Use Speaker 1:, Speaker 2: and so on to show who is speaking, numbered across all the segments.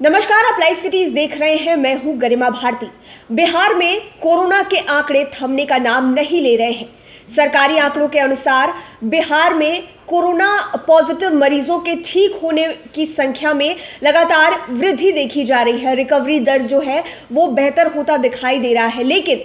Speaker 1: नमस्कार, आप live cities देख रहे हैं। मैं हूं गरिमा भारती। बिहार में कोरोना के आंकड़े थमने का नाम नहीं ले रहे हैं। सरकारी आंकड़ों के अनुसार बिहार में कोरोना पॉजिटिव मरीजों के ठीक होने की संख्या में लगातार वृद्धि देखी जा रही है। रिकवरी दर जो है वो बेहतर होता दिखाई दे रहा है, लेकिन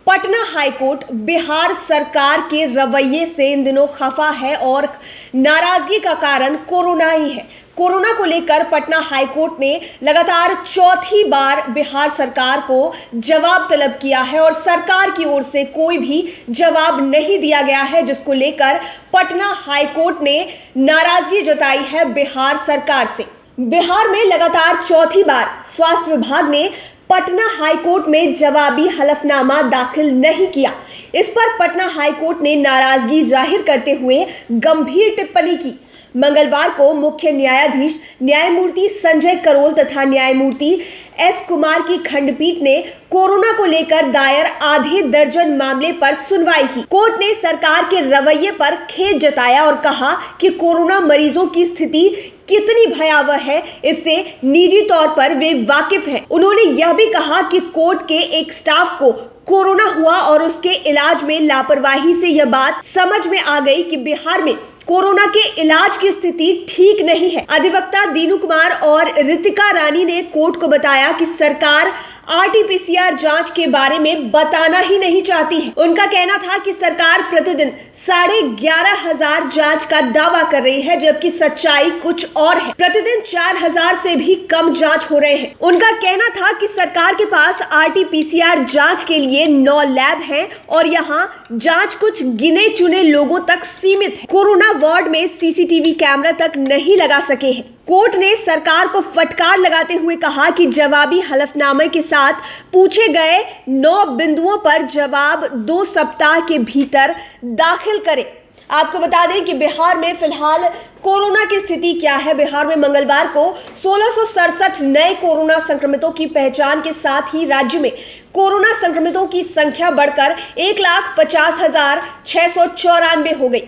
Speaker 1: पटना हाईकोर्ट बिहार सरकार के रवैये से इन दिनों खफा है और नाराजगी का कारण कोरोना ही है। कोरोना को लेकर पटना हाईकोर्ट ने लगातार चौथी बार बिहार सरकार को जवाब तलब किया है और सरकार की ओर से कोई भी जवाब नहीं दिया गया है, जिसको लेकर पटना हाईकोर्ट ने नाराजगी जताई है बिहार सरकार से। बिहार में लगातार चौथी बार स्वास्थ्य विभाग ने पटना हाईकोर्ट में जवाबी हलफनामा दाखिल नहीं किया। इस पर पटना हाईकोर्ट ने नाराजगी जाहिर करते हुए गंभीर टिप्पणी की। मंगलवार को मुख्य न्यायाधीश न्यायमूर्ति संजय करोल तथा न्यायमूर्ति एस कुमार की खंडपीठ ने कोरोना को लेकर दायर आधे दर्जन मामले पर सुनवाई की। कोर्ट ने सरकार के रवैये पर खेद जताया और कहा कि कोरोना मरीजों की स्थिति कितनी भयावह है, इससे निजी तौर पर वे वाकिफ हैं। उन्होंने यह भी कहा कि कोर्ट के एक स्टाफ को कोरोना हुआ और उसके इलाज में लापरवाही से यह बात समझ में आ गई कि बिहार में कोरोना के इलाज की स्थिति ठीक नहीं है। अधिवक्ता दीनू कुमार और रितिका रानी ने कोर्ट को बताया कि सरकार आरटीपीसीआर जांच के बारे में बताना ही नहीं चाहती है। उनका कहना था कि सरकार प्रतिदिन 11,500 जांच का दावा कर रही है, जबकि सच्चाई कुछ और है। प्रतिदिन 4,000 से भी कम जांच हो रहे हैं। उनका कहना था कि सरकार के पास आरटीपीसीआर जांच के लिए 9 लैब हैं और यहाँ जांच कुछ गिने चुने लोगों तक सीमित है। कोरोना वार्ड में सीसीटीवी कैमरा तक नहीं लगा सके हैं। कोर्ट ने सरकार को फटकार लगाते हुए कहा कि जवाबी हलफनामे के साथ पूछे गए 9 बिंदुओं पर जवाब 2 सप्ताह के भीतर दाखिल करें। आपको बता दें कि बिहार में फिलहाल कोरोना की स्थिति क्या है। बिहार में मंगलवार को 1667 नए कोरोना संक्रमितों की पहचान के साथ ही राज्य में कोरोना संक्रमितों की संख्या बढ़कर 1,50,694 हो गई।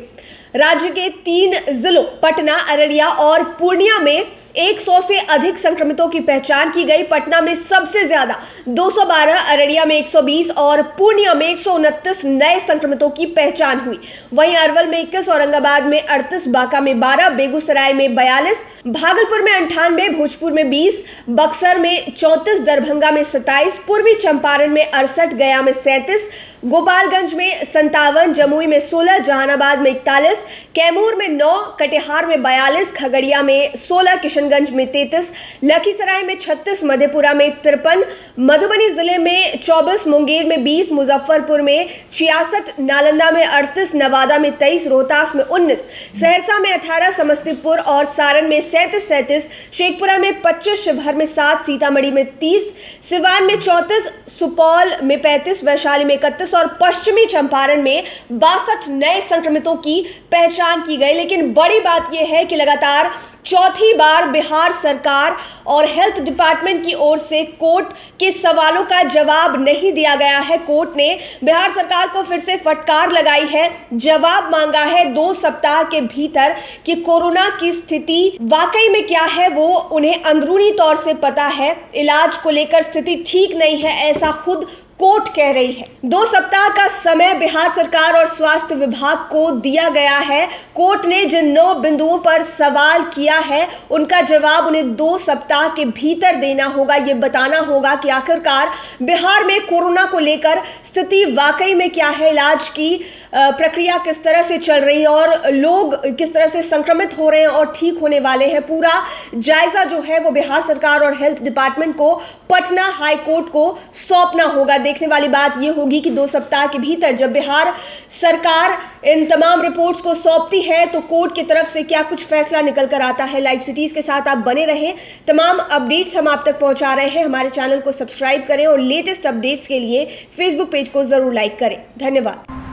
Speaker 1: राज्य के 3 जिलों पटना, अररिया और पूर्णिया में 100 से अधिक संक्रमितों की पहचान की गई। पटना में सबसे ज्यादा 212, अररिया में 120 और पूर्णिया में 129 नए संक्रमितों की पहचान हुई। वहीं अरवल में 21, औरंगाबाद में 38, बांका में 12, बेगूसराय में 42, भागलपुर में 98, भोजपुर में 20, बक्सर में 34, दरभंगा में 27, पूर्वी चंपारण में 68, गया में 37, गोपालगंज में 57, जमुई में 16, जहानाबाद में 41, कैमूर में 9, कटिहार में 42, खगड़िया में 16, किशनगंज में 33, लखीसराय में 36, मधेपुरा में 53, मधुबनी जिले में 24, मुंगेर में 20, मुजफ्फरपुर में 66, नालंदा में 38, नवादा में 23, रोहतास में 19, सहरसा में 18, समस्तीपुर और सारण में 37, शेखपुरा में 25, शिवहर में 7, सीतामढ़ी में 30, सिवान में 34, सुपौल में 35, वैशाली में 31 और पश्चिमी चंपारण में 62 नए संक्रमितों की पहचान की गई। लेकिन बड़ी बात यह है कि लगातार चौथी बार बिहार सरकार और हेल्थ डिपार्टमेंट की ओर से कोर्ट के सवालों का जवाब नहीं दिया गया है। कोर्ट ने बिहार सरकार को फिर से फटकार लगाई है, जवाब मांगा है 2 सप्ताह के भीतर कि कोरोना की स्थिति वाकई में क्या है वो उन्हें अंदरूनी तौर से पता है। इलाज को लेकर स्थिति ठीक नहीं है, ऐसा खुद कोर्ट कह रही है। 2 सप्ताह का समय बिहार सरकार और स्वास्थ्य विभाग को दिया गया है। कोर्ट ने जिन 9 बिंदुओं पर सवाल किया है उनका जवाब उन्हें 2 सप्ताह के भीतर देना होगा। ये बताना होगा कि आखिरकार बिहार में कोरोना को लेकर स्थिति वाकई में क्या है, इलाज की प्रक्रिया किस तरह से चल रही है और लोग किस तरह से संक्रमित हो रहे हैं और ठीक होने वाले हैं। पूरा जायजा जो है वो बिहार सरकार और हेल्थ डिपार्टमेंट को पटना हाईकोर्ट को सौंपना होगा। देखने वाली बात यह होगी कि 2 सप्ताह के भीतर जब बिहार सरकार इन तमाम रिपोर्ट्स को सौंपती है तो कोर्ट की तरफ से क्या कुछ फैसला निकल कर आता है। लाइव सिटीज के साथ आप बने रहें, तमाम अपडेट्स हम आप तक पहुंचा रहे हैं। हमारे चैनल को सब्सक्राइब करें और लेटेस्ट अपडेट्स के लिए फेसबुक पेज को जरूर लाइक करें। धन्यवाद।